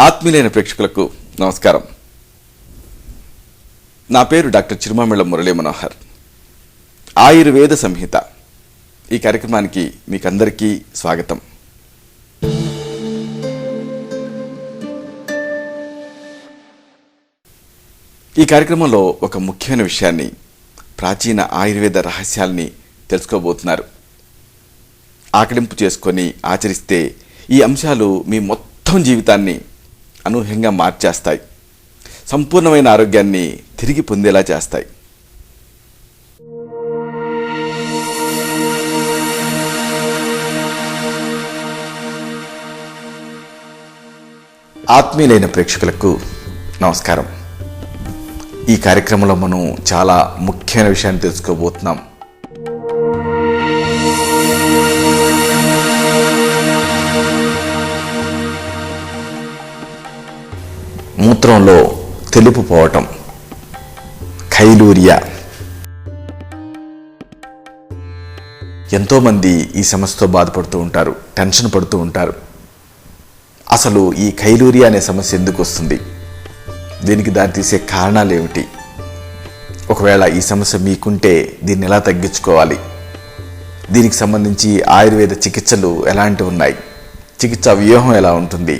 ఆత్మీయులైన ప్రేక్షకులకు నమస్కారం. నా పేరు డాక్టర్ చిరుమామిళ్ళ మురళీ మనోహర్. ఆయుర్వేద సంహిత ఈ కార్యక్రమానికి మీకందరికీ స్వాగతం. ఈ కార్యక్రమంలో ఒక ముఖ్యమైన విషయాన్ని, ప్రాచీన ఆయుర్వేద రహస్యాల్ని తెలుసుకోబోతున్నారు. ఆకలింపు చేసుకొని ఆచరిస్తే ఈ అంశాలు మీ మొత్తం జీవితాన్ని అనూహ్యంగా మార్చేస్తాయి, సంపూర్ణమైన ఆరోగ్యాన్ని తిరిగి పొందేలా చేస్తాయి. ఆత్మీయులైన ప్రేక్షకులకు నమస్కారం. ఈ కార్యక్రమంలో మనం చాలా ముఖ్యమైన విషయాన్ని తెలుసుకోబోతున్నాం. మూత్రంలో తెలుపు పోవటం, ఖైలూరియా. ఎంతోమంది ఈ సమస్యతో బాధపడుతూ ఉంటారు, టెన్షన్ పడుతూ ఉంటారు. అసలు ఈ ఖైలూరియా అనే సమస్య ఎందుకు వస్తుంది, దీనికి దారితీసే కారణాలు ఏమిటి, ఒకవేళ ఈ సమస్య మీకుంటే దీన్ని ఎలా తగ్గించుకోవాలి, దీనికి సంబంధించి ఆయుర్వేద చికిత్సలు ఎలాంటివి ఉన్నాయి, చికిత్సా వ్యూహం ఎలా ఉంటుంది,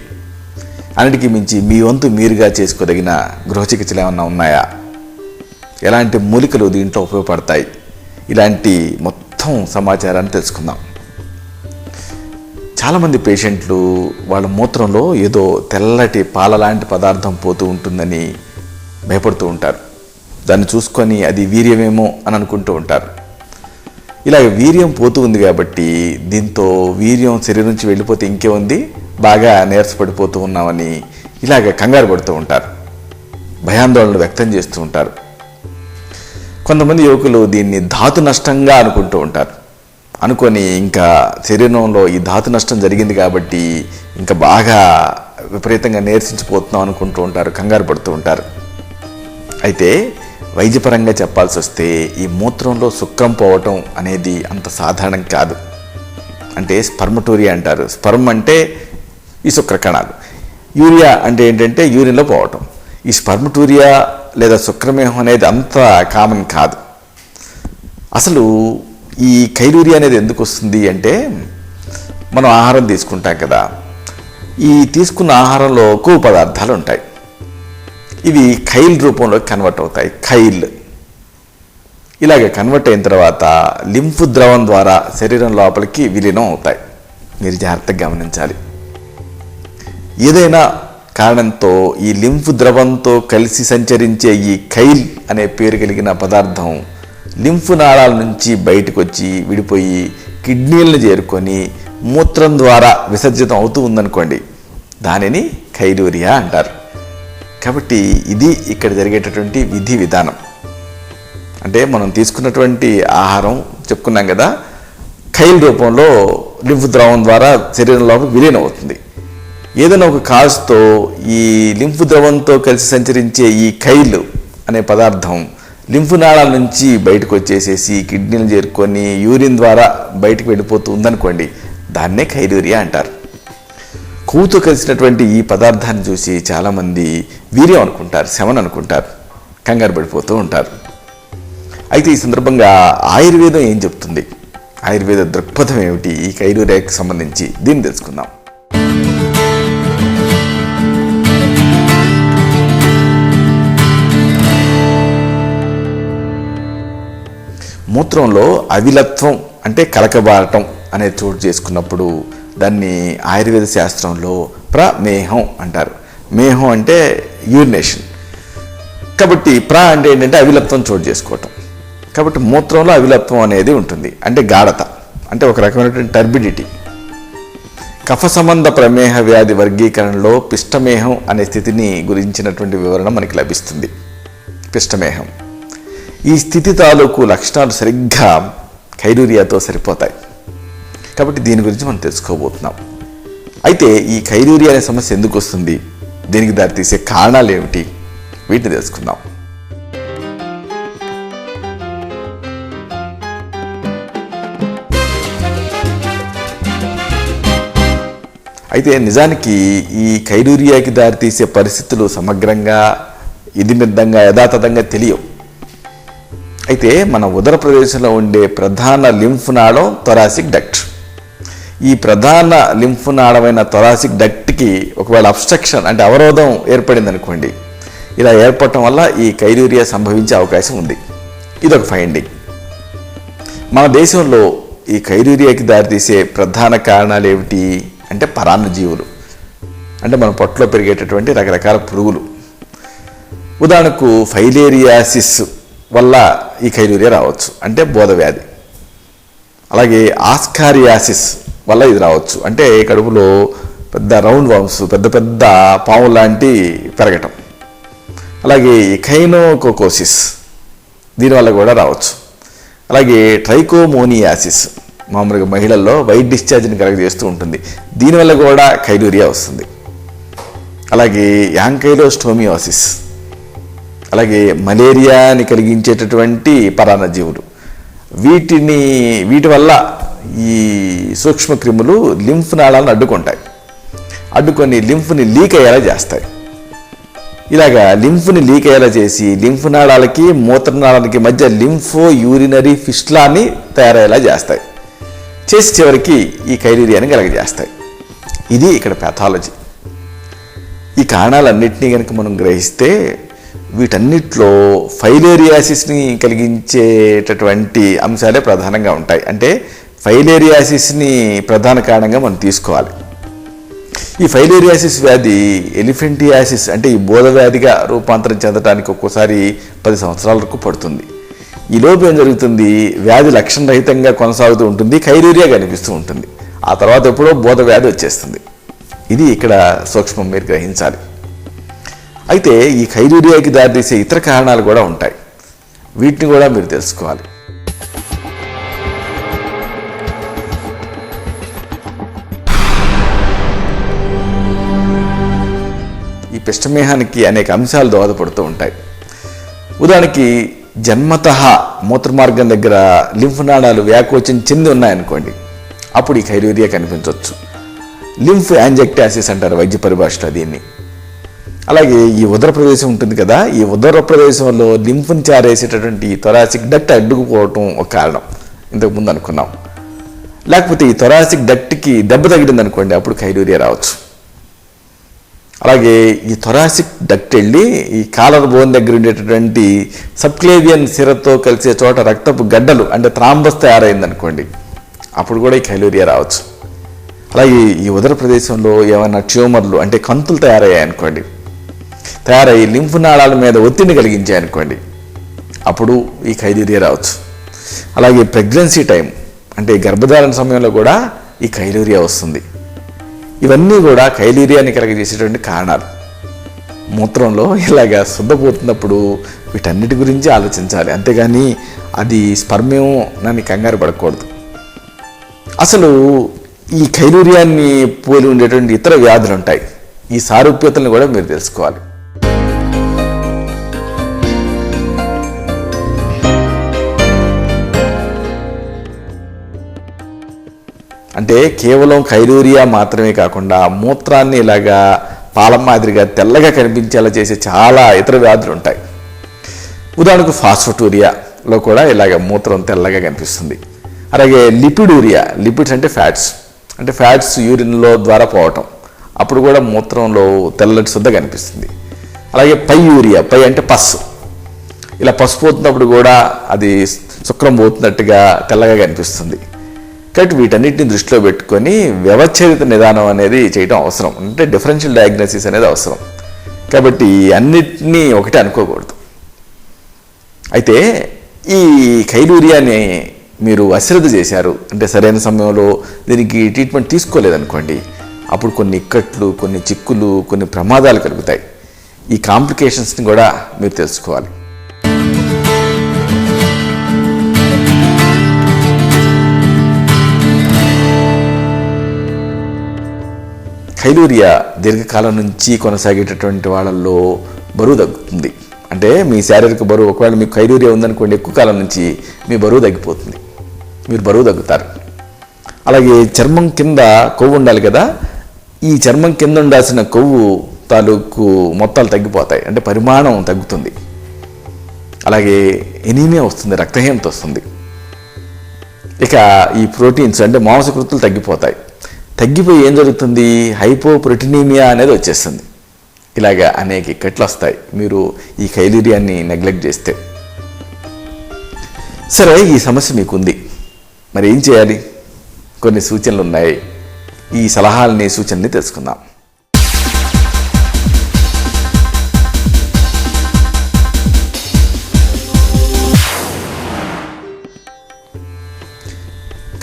అన్నిటికీ మించి మీ వంతు మీరుగా చేసుకోదగిన గృహ చికిత్సలు ఏమన్నా ఉన్నాయా, ఎలాంటి మూలికలు దీంట్లో ఉపయోగపడతాయి, ఇలాంటి మొత్తం సమాచారాన్ని తెలుసుకుందాం. చాలామంది పేషెంట్లు వాళ్ళ మూత్రంలో ఏదో తెల్లటి పాల లాంటి పదార్థం పోతూ ఉంటుందని భయపడుతూ ఉంటారు. దాన్ని చూసుకొని అది వీర్యమేమో అని అనుకుంటూ ఉంటారు. ఇలాగ వీర్యం పోతూ ఉంది కాబట్టి దీంతో వీర్యం శరీరం నుంచి వెళ్ళిపోతే ఇంకే ఉంది, బాగా నీరసపడిపోతూ ఉన్నామని ఇలాగ కంగారు పడుతూ ఉంటారు, భయాందోళనలు వ్యక్తం చేస్తూ ఉంటారు. కొంతమంది యువకులు దీన్ని ధాతు నష్టంగా అనుకుంటూ ఉంటారు. అనుకొని ఇంకా శరీరంలో ఈ ధాతు నష్టం జరిగింది కాబట్టి ఇంకా బాగా విపరీతంగా నీరసించిపోతున్నాం అనుకుంటూ ఉంటారు, కంగారు పడుతూ ఉంటారు. అయితే వైద్యపరంగా చెప్పాల్సి వస్తే ఈ మూత్రంలో శుక్రం పోవటం అనేది అంత సాధారణం కాదు. అంటే స్పర్మటూరియా అంటారు. స్పర్మ్ అంటే ఈ శుక్ర కణాలు, యూరియా అంటే ఏంటంటే యూరిన్లో పోవటం. ఈ స్పర్మటూరియా లేదా శుక్రమేహం అనేది అంత కామన్ కాదు. అసలు ఈ ఖైలూరియా అనేది ఎందుకు వస్తుంది అంటే, మనం ఆహారం తీసుకుంటాం కదా, ఈ తీసుకున్న ఆహారంలో కొవ్వు పదార్థాలు ఉంటాయి. ఇవి ఖైల్ రూపంలో కన్వర్ట్ అవుతాయి. ఖైల్ ఇలాగ కన్వర్ట్ అయిన తర్వాత లింఫ్ ద్రవం ద్వారా శరీరం లోపలికి విలీనం అవుతాయి. మీరు జాగ్రత్తగా గమనించాలి. ఏదైనా కారణంతో ఈ లింఫ్ ద్రవంతో కలిసి సంచరించే ఈ ఖైల్ అనే పేరు కలిగిన పదార్థం లింఫ్ నాళాల నుంచి బయటకు వచ్చి విడిపోయి కిడ్నీలను చేరుకొని మూత్రం ద్వారా విసర్జితం అవుతూ ఉందనుకోండి, దానిని ఖైలూరియా అంటారు. కాబట్టి ఇది ఇక్కడ జరిగేటటువంటి విధి విధానం. అంటే మనం తీసుకున్నటువంటి ఆహారం చెప్పుకున్నాం కదా, ఖైల్ రూపంలో లింఫ్ ద్రవం ద్వారా శరీరంలో విలీనం అవుతుంది. ఏదైనా ఒక కాజ్తో ఈ లింఫ్ ద్రవంతో కలిసి సంచరించే ఈ ఖైల్ అనే పదార్థం లింఫ్ నాళాల నుంచి బయటకు వచ్చేసేసి కిడ్నీలు చేరుకొని యూరిన్ ద్వారా బయటకు వెళ్ళిపోతూ ఉందనుకోండి, దాన్నే ఖైలూరియా అంటారు. కొవ్వుతో కలిసినటువంటి ఈ పదార్థాన్ని చూసి చాలామంది వీర్యం అనుకుంటారు, శమన్ అనుకుంటారు, కంగారు పడిపోతూ ఉంటారు. అయితే ఈ సందర్భంగా ఆయుర్వేదం ఏం చెప్తుంది, ఆయుర్వేద దృక్పథం ఏమిటి ఈ ఖైలూరియాకి సంబంధించి, దీన్ని తెలుసుకుందాం. మూత్రంలో అవిలత్వం అంటే కలకబారటం అనేది చోటు చేసుకున్నప్పుడు దాన్ని ఆయుర్వేద శాస్త్రంలో ప్రమేహం అంటారు. మేహం అంటే యూరినేషన్. కాబట్టి అంటే ఏంటంటే అవిలత్వం చోటు చేసుకోవటం. కాబట్టి మూత్రంలో అవిలత్వం అనేది ఉంటుంది, అంటే గాఢత, అంటే ఒక రకమైనటువంటి టర్బిడిటీ. కఫ సంబంధ ప్రమేహ వ్యాధి వర్గీకరణలో పిష్టమేహం అనే స్థితిని గురించినటువంటి వివరణ మనకి లభిస్తుంది. పిష్టమేహం ఈ స్థితి తాలూకు లక్షణాలు సరిగ్గా ఖైలూరియాతో సరిపోతాయి. కాబట్టి దీని గురించి మనం తెలుసుకోబోతున్నాం. అయితే ఈ ఖైలూరియా అనే సమస్య ఎందుకు వస్తుంది, దీనికి దారితీసే కారణాలు ఏమిటి, వీటిని తెలుసుకుందాం. అయితే నిజానికి ఈ కైలూరియాకి దారితీసే పరిస్థితులు సమగ్రంగా ఇదిమిద్దంగా యథాతథంగా తెలియవు. అయితే మన ఉదర ప్రదేశంలో ఉండే ప్రధాన లింఫ్ నాళం థొరాసిక్ డక్ట్. ఈ ప్రధాన లింఫ్ నాళమైన థొరాసిక్ డక్ట్కి ఒకవేళ అబ్స్ట్రక్షన్ అంటే అవరోధం ఏర్పడింది అనుకోండి, ఇలా ఏర్పడటం వల్ల ఈ కైలూరియా సంభవించే అవకాశం ఉంది. ఇదొక ఫైండింగ్. మన దేశంలో ఈ కైలూరియాకి దారితీసే ప్రధాన కారణాలు ఏమిటి అంటే పరాన్నజీవులు, అంటే మన పొట్టలో పెరిగేటటువంటి రకరకాల పురుగులు. ఉదాహరణకు ఫైలేరియాసిస్ వల్ల ఈ కైలూరియా రావచ్చు, అంటే బోధవ్యాధి. అలాగే ఆస్కారియాసిస్ వల్ల ఇది రావచ్చు, అంటే కడుపులో పెద్ద రౌండ్ వామ్స్, పెద్ద పెద్ద పాము లాంటి పెరగటం. అలాగే ఎఖైనోకోకోసిస్ దీనివల్ల కూడా రావచ్చు. అలాగే ట్రైకోమోనియాసిస్ మామూలుగా మహిళల్లో వైట్ డిశ్చార్జ్ని కలగజేస్తూ ఉంటుంది, దీనివల్ల కూడా కైలూరియా వస్తుంది. అలాగే యాంకైలోస్టోమియోసిస్, అలాగే మలేరియాని కలిగించేటటువంటి పరాన్నజీవులు. వీటి వల్ల ఈ సూక్ష్మక్రిములు లింఫ్ నాళాలను అడ్డుకొని లింఫ్ని లీక్ అయ్యేలా చేస్తాయి. ఇలాగా లింఫ్ని లీక్ అయ్యేలా చేసి లింఫ్ నాళాలకి మూత్రనాళాలకి మధ్య లింఫో యూరినరీ ఫిస్టులాని తయారయ్యేలా చేస్తాయి. చేసి చివరికి ఈ కైలూరియాని కలగజేస్తాయి. ఇది ఇక్కడ ప్యాథాలజీ. ఈ కారణాలన్నింటినీ కనుక మనం గ్రహిస్తే వీటన్నిటిలో ఫైలేరియాసిస్ని కలిగించేటటువంటి అంశాలే ప్రధానంగా ఉంటాయి. అంటే ఫైలేరియాసిస్ని ప్రధాన కారణంగా మనం తీసుకోవాలి. ఈ ఫైలేరియాసిస్ వ్యాధి ఎలిఫెంటియాసిస్ అంటే ఈ బోధవ్యాధిగా రూపాంతరం చెందడానికి ఒక్కోసారి 10 సంవత్సరాల వరకు పడుతుంది. ఈ లోపు ఏం జరుగుతుంది, వ్యాధి లక్షణరహితంగా కొనసాగుతూ ఉంటుంది, కైలూరియా కనిపిస్తూ ఉంటుంది. ఆ తర్వాత ఎప్పుడో బోధవ్యాధి వచ్చేస్తుంది. ఇది ఇక్కడ సూక్ష్మం మీరు గ్రహించాలి. అయితే ఈ కైలూరియాకి దారితీసే ఇతర కారణాలు కూడా ఉంటాయి, వీటిని కూడా మీరు తెలుసుకోవాలి. ఈ పిష్టమేహానికి అనేక అంశాలు దోహదపడుతూ ఉంటాయి. ఉదాహరణకి జన్మతః మూత్రమార్గం దగ్గర లింఫ్ నాళాలు వ్యాకోచం చెంది ఉన్నాయనుకోండి, అప్పుడు ఈ కైలూరియా కనిపించవచ్చు. లింఫ్ యాంజెక్టాసిస్ అంటారు వైద్య పరిభాషలో దీన్ని. అలాగే ఈ ఉదర ప్రదేశం ఉంటుంది కదా, ఈ ఉదర ప్రదేశంలో లింఫ్ని చారేసేటటువంటి థొరాసిక్ డక్ట్ అడ్డుకుపోవటం ఒక కారణం, ఇంతకుముందు అనుకున్నాం. లేకపోతే ఈ థొరాసిక్ డక్ట్కి దెబ్బ తగిలింది అనుకోండి, అప్పుడు కైలూరియా రావచ్చు. అలాగే ఈ థొరాసిక్ డక్ట్ వెళ్ళి ఈ కాలర్ బోన్ దగ్గర ఉండేటటువంటి సబ్క్లేవియన్ సిరతో కలిసే చోట రక్తపు గడ్డలు అంటే థ్రాంబస్ తయారైందనుకోండి, అప్పుడు కూడా ఈ కైలూరియా రావచ్చు. అలాగే ఈ ఉదర ప్రదేశంలో ఏమైనా ట్యూమర్లు అంటే కంతులు తయారయ్యాయనుకోండి, తయారయ్యి లింఫ్ నాళాల మీద ఒత్తిడిని కలిగించాయనుకోండి, అప్పుడు ఈ కైలూరియా రావచ్చు. అలాగే ప్రెగ్నెన్సీ టైం అంటే గర్భధారణ సమయంలో కూడా ఈ కైలూరియా వస్తుంది. ఇవన్నీ కూడా కైలూరియాని కలగజేసేటువంటి కారణాలు. మూత్రంలో ఇలాగా శుద్ధపోతున్నప్పుడు వీటన్నిటి గురించి ఆలోచించాలి, అంతేగాని అది స్పర్మేమో నన్ను కంగారు పడకూడదు. అసలు ఈ కైలూరియాన్ని పోలి ఉండేటువంటి ఇతర వ్యాధులు ఉంటాయి, ఈ సారూప్యతలను కూడా మీరు తెలుసుకోవాలి. అంటే కేవలం కైలూరియా మాత్రమే కాకుండా మూత్రాన్ని ఇలాగా పాలం మాదిరిగా తెల్లగా కనిపించేలా చేసే చాలా ఇతర వ్యాధులు ఉంటాయి. ఉదాహరణకు ఫాస్ఫటూరియాలో కూడా ఇలాగ మూత్రం తెల్లగా కనిపిస్తుంది. అలాగే లిపిడూరియా, లిపిడ్స్ అంటే ఫ్యాట్స్ యూరిన్లో ద్వారా పోవటం, అప్పుడు కూడా మూత్రంలో తెల్లటి శుద్ధ కనిపిస్తుంది. అలాగే పైయూరియా, పై అంటే పస్సు, ఇలా పసు పోతున్నప్పుడు కూడా అది శుక్రం పోతున్నట్టుగా తెల్లగా కనిపిస్తుంది. కాబట్టి వీటన్నిటిని దృష్టిలో పెట్టుకొని వ్యవచ్ఛేదిత నిదానం అనేది చేయడం అవసరం, అంటే డిఫరెన్షియల్ డయాగ్నోసిస్ అనేది అవసరం. కాబట్టి అన్నిటినీ ఒకటే అనుకోకూడదు. అయితే ఈ కైలూరియాని మీరు అశ్రద్ధ చేశారు అంటే సరైన సమయంలో దీనికి ట్రీట్మెంట్ తీసుకోలేదనుకోండి, అప్పుడు కొన్ని ఇక్కట్లు, కొన్ని చిక్కులు, కొన్ని ప్రమాదాలు కలుగుతాయి. ఈ కాంప్లికేషన్స్ని కూడా మీరు తెలుసుకోవాలి. కైలూరియా దీర్ఘకాలం నుంచి కొనసాగేటటువంటి వాళ్ళల్లో బరువు తగ్గుతుంది. అంటే మీ శారీరక బరువు, ఒకవేళ మీకు కైలూరియా ఉందనుకోండి, ఎక్కువ కాలం నుంచి మీ బరువు తగ్గిపోతుంది, మీరు బరువు తగ్గుతారు. అలాగే చర్మం కింద కొవ్వు ఉండాలి కదా, ఈ చర్మం కింద ఉండాల్సిన కొవ్వు తాలూకు మొత్తాలు తగ్గిపోతాయి, అంటే పరిమాణం తగ్గుతుంది. అలాగే ఎనీమియా వస్తుంది, రక్తహీనత వస్తుంది. ఇక ఈ ప్రోటీన్స్ అంటే మాంసకృతులు తగ్గిపోతాయి. తగ్గిపోయి ఏం జరుగుతుంది, హైపోప్రోటీనీమియా అనేది వచ్చేస్తుంది. ఇలాగా అనేక ఇక్కట్లు వస్తాయి మీరు ఈ కైలీరియాన్ని నెగ్లెక్ట్ చేస్తే. సరే, ఈ సమస్య మీకుంది, మరి ఏం చేయాలి? కొన్ని సూచనలు ఉన్నాయి. ఈ సలహాలని, సూచనని తెలుసుకుందాం.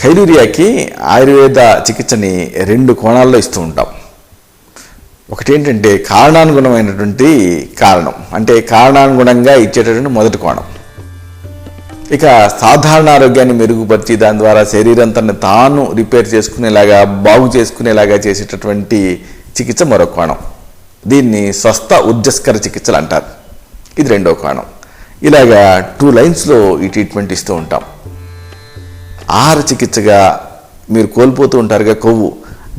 కైలీరియాకి ఆయుర్వేద చికిత్సని 2 కోణాల్లో ఇస్తూ ఉంటాం. ఒకటి ఏంటంటే కారణానుగుణమైనటువంటి కారణం, అంటే కారణానుగుణంగా ఇచ్చేటటువంటి మొదటి కోణం. ఇక సాధారణ ఆరోగ్యాన్ని మెరుగుపరిచి దాని ద్వారా శరీరం తనని తాను రిపేర్ చేసుకునేలాగా, బాగు చేసుకునేలాగా చేసేటటువంటి చికిత్స మరో కోణం. దీన్ని స్వస్థ ఊర్జస్కర చికిత్సలు అంటారు. ఇది 2వ కోణం. ఇలాగా 2 లైన్స్లో ఈ ట్రీట్మెంట్ ఇస్తూ ఉంటాం. ఆహార చికిత్సగా మీరు కోల్పోతూ ఉంటారుగా కొవ్వు,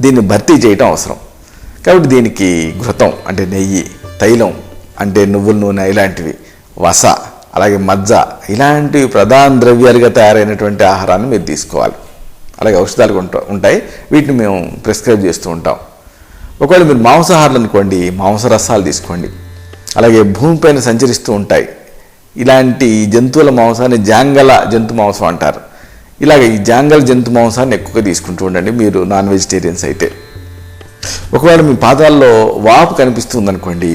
దీన్ని భర్తీ చేయటం అవసరం. కాబట్టి దీనికి ఘృతం అంటే నెయ్యి, తైలం అంటే నువ్వుల నూనె ఇలాంటివి, వస, అలాగే మజ్జ ఇలాంటివి ప్రధాన ద్రవ్యాలుగా తయారైనటువంటి ఆహారాన్ని మీరు తీసుకోవాలి. అలాగే ఔషధాలు ఉంటాయి, వీటిని మేము ప్రిస్క్రైబ్ చేస్తూ ఉంటాం. ఒకవేళ మీరు మాంసాహారాలు అనుకోండి, మాంసరసాలు తీసుకోండి. అలాగే భూమిపైన సంచరిస్తూ ఉంటాయి ఇలాంటి జంతువుల మాంసాన్ని జాంగల జంతు మాంసం అంటారు. ఇలాగ ఈ జాంగల జంతు మాంసాన్ని ఎక్కువగా తీసుకుంటూ ఉండండి మీరు నాన్ వెజిటేరియన్స్ అయితే. ఒకవేళ మీ పాదాల్లో వాపు కనిపిస్తుందనుకోండి,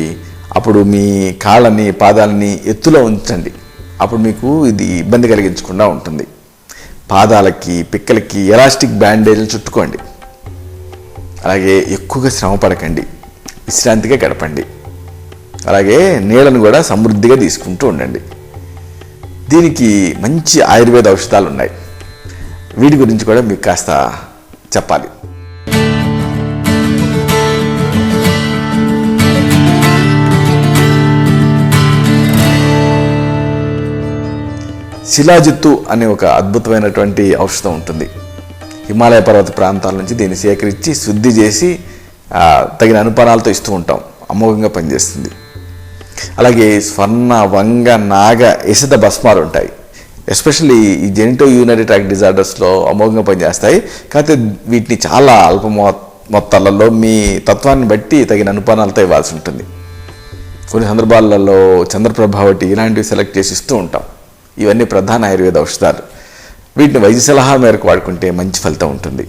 అప్పుడు మీ కాళ్ళని, పాదాలని ఎత్తులో ఉంచండి. అప్పుడు మీకు ఇది ఇబ్బంది కలిగించకుండా ఉంటుంది. పాదాలకి, పిక్కలకి ఎలాస్టిక్ బ్యాండేజ్లు చుట్టుకోండి. అలాగే ఎక్కువగా శ్రమ పడకండి, విశ్రాంతిగా గడపండి. అలాగే నీళ్ళను కూడా సమృద్ధిగా తీసుకుంటూ ఉండండి. దీనికి మంచి ఆయుర్వేద ఔషధాలు ఉన్నాయి, వీటి గురించి కూడా మీకు కాస్త చెప్పాలి. శిలాజిత్తు అనే ఒక అద్భుతమైనటువంటి ఔషధం ఉంటుంది. హిమాలయ పర్వత ప్రాంతాల నుంచి దీన్ని సేకరించి శుద్ధి చేసి తగిన అనుపానాలతో ఇస్తూ ఉంటాం. అమోఘంగా పనిచేస్తుంది. అలాగే స్వర్ణ, వంగ, నాగ, యశద భస్మాలు ఉంటాయి. ఎస్పెషల్లీ ఈ జెనిటో యూరినరీ ట్రాక్ట్ డిజార్డర్స్లో అమోఘంగా పనిచేస్తాయి. కాకపోతే వీటిని చాలా అల్ప మొత్తాలలో మీ తత్వాన్ని బట్టి తగిన అనుపానాలతో ఇవ్వాల్సి ఉంటుంది. కొన్ని సందర్భాలలో చంద్రప్రభావటి ఇలాంటివి సెలెక్ట్ చేసి ఇస్తూ ఉంటాం. ఇవన్నీ ప్రధాన ఆయుర్వేద ఔషధాలు. వీటిని వైద్య సలహా మేరకు వాడుకుంటే మంచి ఫలితం ఉంటుంది.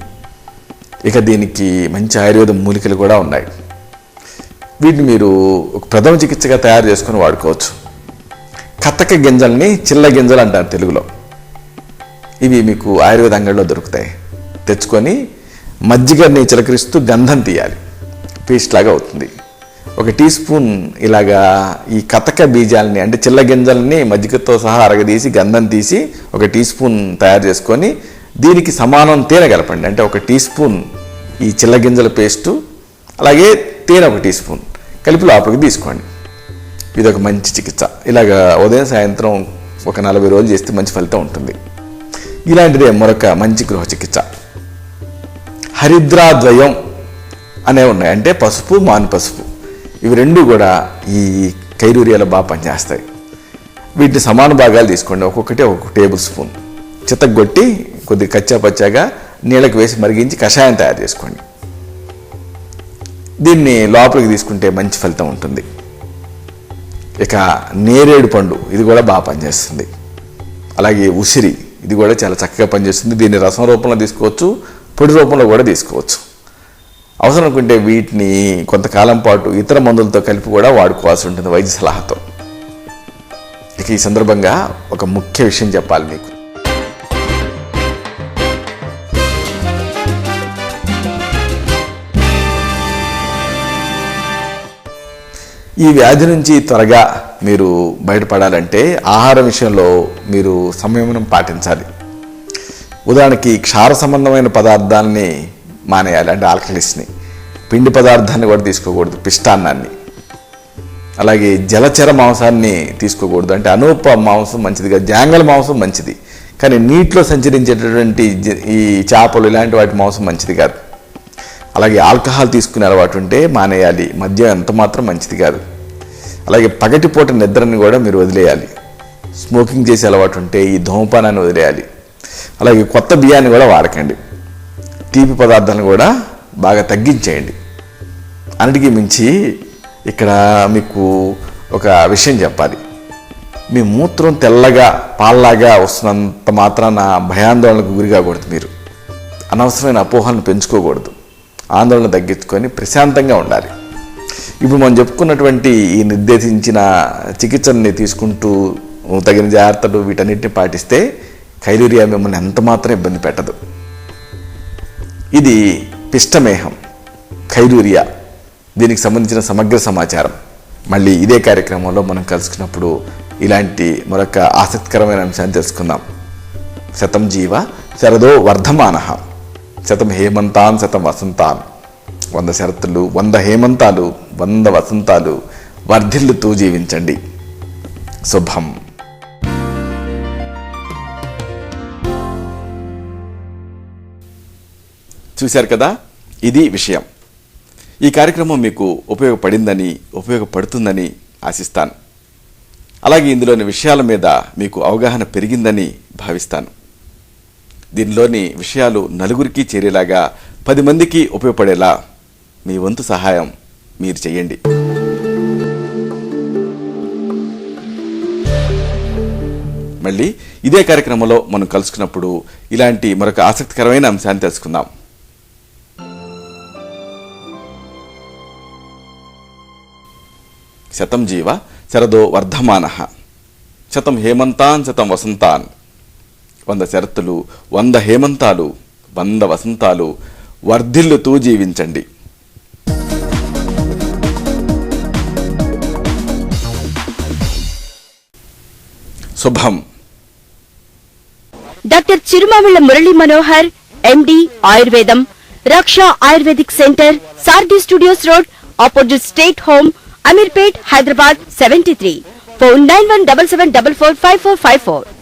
ఇక దీనికి మంచి ఆయుర్వేద మూలికలు కూడా ఉన్నాయి. వీటిని మీరు ఒక ప్రథమ చికిత్సగా తయారు చేసుకొని వాడుకోవచ్చు. కతక గింజల్ని చిల్ల గింజలు అంటారు తెలుగులో. ఇవి మీకు ఆయుర్వేద అంగడిలో దొరుకుతాయి. తెచ్చుకొని మజ్జిగని చిలకరిస్తూ గంధం తీయాలి, పేస్ట్ లాగా అవుతుంది. 1 టీ స్పూన్ ఇలాగా ఈ కతక బీజాలని అంటే చిల్ల గింజల్ని మజ్జిగతో సహా అరగదీసి గంధం తీసి 1 టీ స్పూన్ తయారు చేసుకొని దీనికి సమానం తేనె కలపండి. అంటే 1 టీ స్పూన్ ఈ చిల్ల గింజల పేస్టు, అలాగే తేనె 1 టీ స్పూన్ కలిపి లోపలికి తీసుకోండి. ఇది ఒక మంచి చికిత్స. ఇలాగా ఉదయం సాయంత్రం ఒక 40 రోజులు చేస్తే మంచి ఫలితం ఉంటుంది. ఇలాంటిదే మరొక మంచి గృహ చికిత్స. హరిద్రాద్వయం అనేవి ఉన్నాయి, అంటే పసుపు, మాను పసుపు. ఇవి 2 కూడా ఈ కైలూరియాలో బాగా పనిచేస్తాయి. వీటిని సమాన భాగాలు తీసుకోండి. ఒక్కొక్కటి 1 టేబుల్ స్పూన్ చితగ్గొట్టి కొద్దిగా కచ్చా పచ్చాగా నీళ్ళకి వేసి మరిగించి కషాయం తయారు చేసుకోండి. దీన్ని లోపలికి తీసుకుంటే మంచి ఫలితం ఉంటుంది. ఇక నేరేడు పండు, ఇది కూడా బాగా పనిచేస్తుంది. అలాగే ఉసిరి, ఇది కూడా చాలా చక్కగా పనిచేస్తుంది. దీన్ని రసం రూపంలో తీసుకోవచ్చు, పొడి రూపంలో కూడా తీసుకోవచ్చు. అవసరం అనుకుంటే వీటిని కొంతకాలం పాటు ఇతర మందులతో కలిపి కూడా వాడుకోవాల్సి ఉంటుంది వైద్య సలహాతో. ఇక ఈ సందర్భంగా ఒక ముఖ్య విషయం చెప్పాలి మీకు. ఈ వ్యాధి నుంచి త్వరగా మీరు బయటపడాలంటే ఆహార విషయంలో మీరు సంయమనం పాటించాలి. ఉదాహరణకి క్షార సంబంధమైన పదార్థాలని మానేయాలి, అంటే ఆల్కలీస్ని. పిండి పదార్థాన్ని కూడా తీసుకోకూడదు, పిష్టాన్నాన్ని. అలాగే జలచర మాంసాన్ని తీసుకోకూడదు, అంటే అనూప మాంసం మంచిది కాదు, జాంగల మాంసం మంచిది, కానీ నీటిలో సంచరించేటటువంటి ఈ చేపలు ఇలాంటి వాటి మాంసం మంచిది కాదు. అలాగే ఆల్కహాల్ తీసుకునే అలవాటు ఉంటే మానేయాలి. మద్యం ఎంత మాత్రం మంచిది కాదు. అలాగే పగటిపూట నిద్రని కూడా మీరు వదిలేయాలి. స్మోకింగ్ చేసే అలవాటు ఉంటే ఈ ధూమపానాన్ని వదిలేయాలి. అలాగే కొత్త బియ్యాన్ని కూడా వాడకండి. తీపి పదార్థాలను కూడా బాగా తగ్గించేయండి. అన్నిటికీ మించి ఇక్కడ మీకు ఒక విషయం చెప్పాలి. మీ మూత్రం తెల్లగా పాల్లాగా వస్తున్నంత మాత్రాన భయాందోళనకు గురి కాకూడదు. మీరు అనవసరమైన అపోహలను పెంచుకోకూడదు. ఆందోళన తగ్గించుకొని ప్రశాంతంగా ఉండాలి. ఇప్పుడు మనం చెప్పుకున్నటువంటి ఈ నిర్దేశించిన చికిత్సల్ని తీసుకుంటూ తగిన జాగ్రత్తలు వీటన్నిటిని పాటిస్తే కైలూరియా మిమ్మల్ని ఎంత మాత్రం ఇబ్బంది పెట్టదు. ఇది పిష్టమేహం, కైలూరియా, దీనికి సంబంధించిన సమగ్ర సమాచారం. మళ్ళీ ఇదే కార్యక్రమంలో మనం కలుసుకున్నప్పుడు ఇలాంటి మరొక ఆసక్తికరమైన అంశాన్ని తెలుసుకుందాం. శతం జీవ శరదో వర్ధమానః, శతం హేమంతాన్ శతం వసంతాన్. 100 శరత్తులు, 100 హేమంతాలు, 100 వసంతాలు వర్ధిల్లుతూ జీవించండి. శుభం. చూశారు కదా, ఇది విషయం. ఈ కార్యక్రమం మీకు ఉపయోగపడిందని, ఉపయోగపడుతుందని ఆశిస్తాను. అలాగే ఇందులోని విషయాల మీద మీకు అవగాహన పెరిగిందని భావిస్తాను. దీనిలోని విషయాలు నలుగురికి చేరేలాగా, 10 మందికి ఉపయోగపడేలా మీ వంతు సహాయం మీరు చేయండి. మళ్ళీ ఇదే కార్యక్రమంలో మనం కలుసుకున్నప్పుడు ఇలాంటి మరొక ఆసక్తికరమైన అంశాన్ని తెలుసుకుందాం. శతం జీవ శరదో వర్ధమానః, శతం హేమంతాన్ శతం వసంతాన్. 100 శరత్తులు, 100 హేమంతాలు, 100 వసంతాలు వర్ధిల్లుతూ జీవించండి. శుభం. డాక్టర్ చిరుమామిళ్ల మురళీ మనోహర్, ఎండి, ఆయుర్వేదం, Raksha ayurvedic centre, Sarathi studios road, opposite state home, Ameerpet, Hyderabad 73. Phone 9177445454.